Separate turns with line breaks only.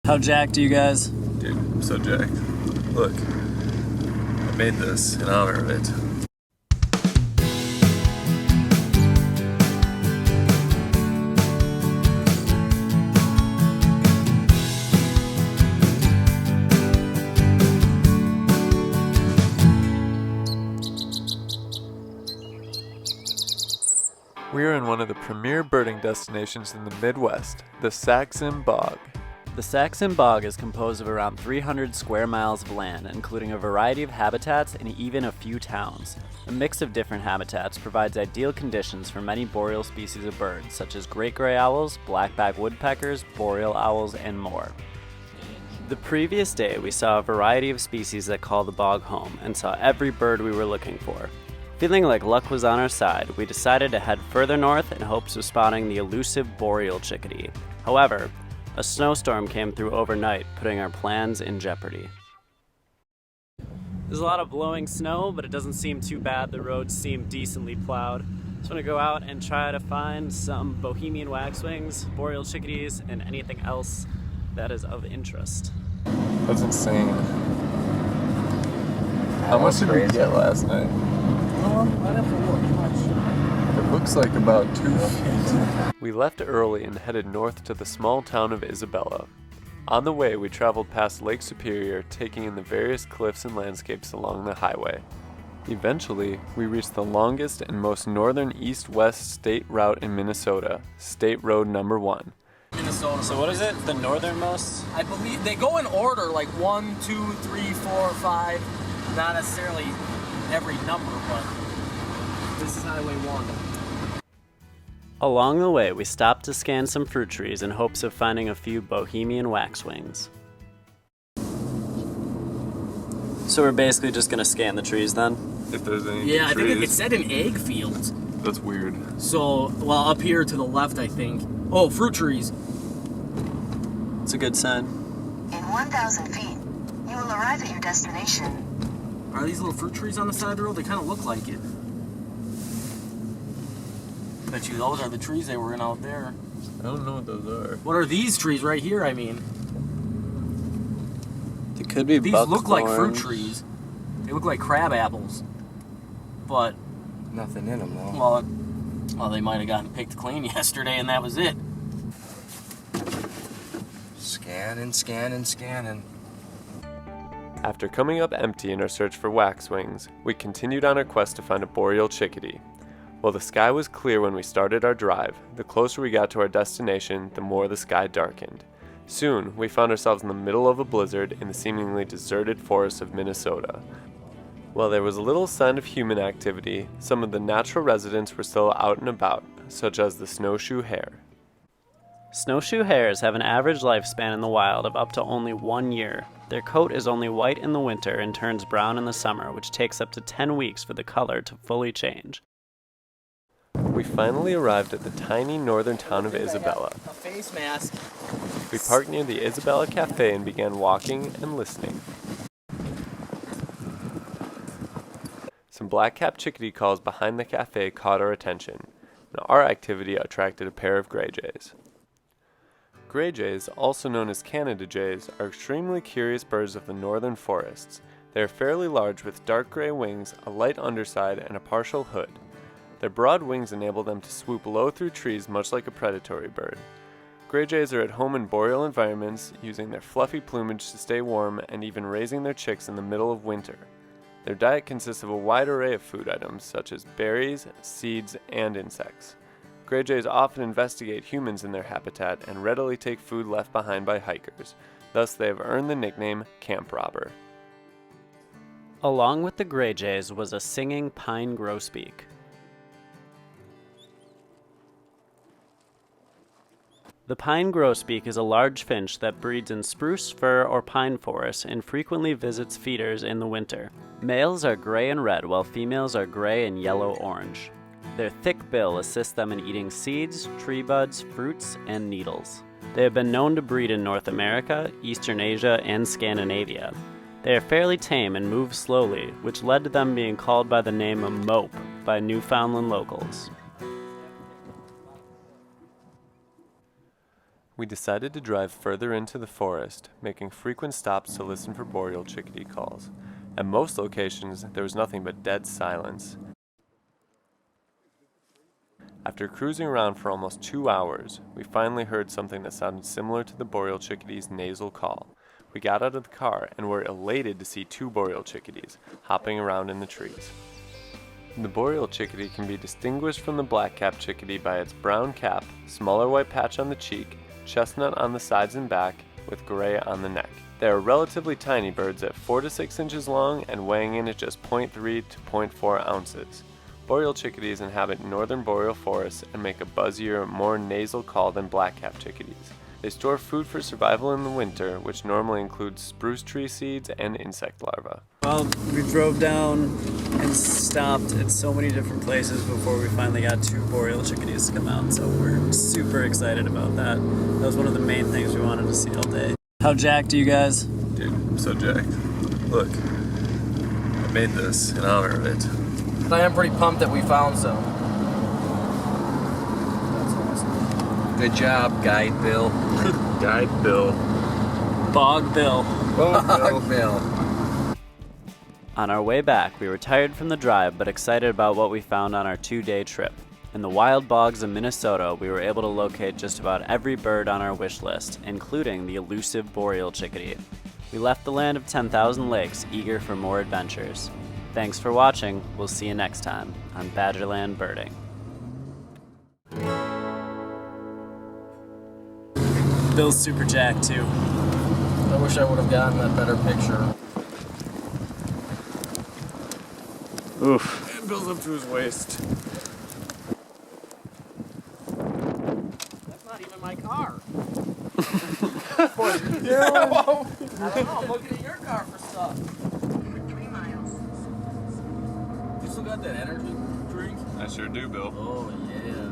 How jacked are you guys?
Dude, I'm so jacked. Look, I made this in honor of it. We are in one of the premier birding destinations in the Midwest, the Sax-Zim Bog.
The Sax-Zim Bog is composed of around 300 square miles of land, including a variety of habitats and even a few towns. A mix of different habitats provides ideal conditions for many boreal species of birds, such as great gray owls, black-backed woodpeckers, boreal owls, and more. The previous day, we saw a variety of species that call the bog home, and saw every bird we were looking for. Feeling like luck was on our side, we decided to head further north in hopes of spotting the elusive Boreal Chickadee. However, a snowstorm came through overnight, putting our plans in jeopardy. There's a lot of blowing snow, but it doesn't seem too bad. The roads seem decently plowed. Just want to go out and try to find some Bohemian waxwings, Boreal Chickadees, and anything else that is of interest.
That's insane. How much did we get last night?
I'd have to look.
It looks like about 2 feet. We left early and headed north to the small town of Isabella. On the way, we traveled past Lake Superior, taking in the various cliffs and landscapes along the highway. Eventually, we reached the longest and most northern east-west state route in Minnesota, State Road Number 1.
Minnesota.
So what is it? The northernmost?
I believe they go in order, like 1, 2, 3, 4, 5. Not necessarily every number, but this is Highway 1.
Along the way, we stopped to scan some fruit trees in hopes of finding a few Bohemian waxwings. So we're basically just gonna scan the trees then?
If there's any
Yeah,
trees.
I think it said an egg field.
That's weird.
So, well, up here to the left, I think. Oh, fruit trees.
It's a good sign.
In 1,000 feet, you will arrive at your destination.
Are these little fruit trees on the side of the road? They kind of look like it. Bet you those are the trees they were in out there.
I don't know what those are.
What are these trees right here, I mean?
They could be
These look like fruit trees. They look like crab apples. But,
Nothing in them, though.
well, they might have gotten picked clean yesterday and that was it.
Scanning, scanning, scanning.
After coming up empty in our search for waxwings, we continued on our quest to find a Boreal Chickadee. While the sky was clear when we started our drive, the closer we got to our destination, the more the sky darkened. Soon, we found ourselves in the middle of a blizzard in the seemingly deserted forests of Minnesota. While there was little sign of human activity, some of the natural residents were still out and about, such as the snowshoe hare.
Snowshoe hares have an average lifespan in the wild of up to only 1 year. Their coat is only white in the winter and turns brown in the summer, which takes up to 10 weeks for the color to fully change.
We finally arrived at the tiny northern town of Isabella.
A face mask.
We parked near the Isabella Cafe and began walking and listening. Some black-capped chickadee calls behind the cafe caught our attention, and our activity attracted a pair of gray jays. Gray jays, also known as Canada jays, are extremely curious birds of the northern forests. They are fairly large with dark gray wings, a light underside, and a partial hood. Their broad wings enable them to swoop low through trees much like a predatory bird. Gray jays are at home in boreal environments, using their fluffy plumage to stay warm and even raising their chicks in the middle of winter. Their diet consists of a wide array of food items such as berries, seeds, and insects. Gray jays often investigate humans in their habitat and readily take food left behind by hikers. Thus, they have earned the nickname camp robber.
Along with the gray jays was a singing pine grosbeak. The pine grosbeak is a large finch that breeds in spruce, fir, or pine forests and frequently visits feeders in the winter. Males are gray and red, while females are gray and yellow-orange. Their thick bill assists them in eating seeds, tree buds, fruits, and needles. They have been known to breed in North America, Eastern Asia, and Scandinavia. They are fairly tame and move slowly, which led to them being called by the name mope by Newfoundland locals.
We decided to drive further into the forest, making frequent stops to listen for Boreal Chickadee calls. At most locations, there was nothing but dead silence. After cruising around for almost 2 hours, we finally heard something that sounded similar to the Boreal Chickadee's nasal call. We got out of the car and were elated to see 2 Boreal Chickadees hopping around in the trees. The Boreal Chickadee can be distinguished from the black-capped chickadee by its brown cap, smaller white patch on the cheek, chestnut on the sides and back, with gray on the neck. They are relatively tiny birds at 4 to 6 inches long and weighing in at just 0.3 to 0.4 ounces. Boreal chickadees inhabit northern boreal forests and make a buzzier, more nasal call than black-capped chickadees. They store food for survival in the winter, which normally includes spruce tree seeds and insect larvae.
Well, we drove down and stopped at so many different places before we finally got 2 Boreal chickadees to come out, so we're super excited about that. That was one of the main things we wanted to see all day. How jacked are you guys?
Dude, I'm so jacked. Look, I made this in honor of it.
I am pretty pumped that we found some. That's awesome.
Good job, Guide Bill.
Guide Bill.
Bog Bill.
Bog Bill.
On our way back, we were tired from the drive but excited about what we found on our 2-day trip. In the wild bogs of Minnesota, we were able to locate just about every bird on our wish list, including the elusive Boreal Chickadee. We left the land of 10,000 lakes, eager for more adventures. Thanks for watching. We'll see you next time on Badgerland Birding. Bill's super jacked too.
I wish I would have gotten that better picture.
Oof.
And Bill's up to his waist.
That's not even my car. I don't know. I'm looking at your car for stuff.
3 miles.
You still got that energy drink?
I sure do, Bill.
Oh, yeah.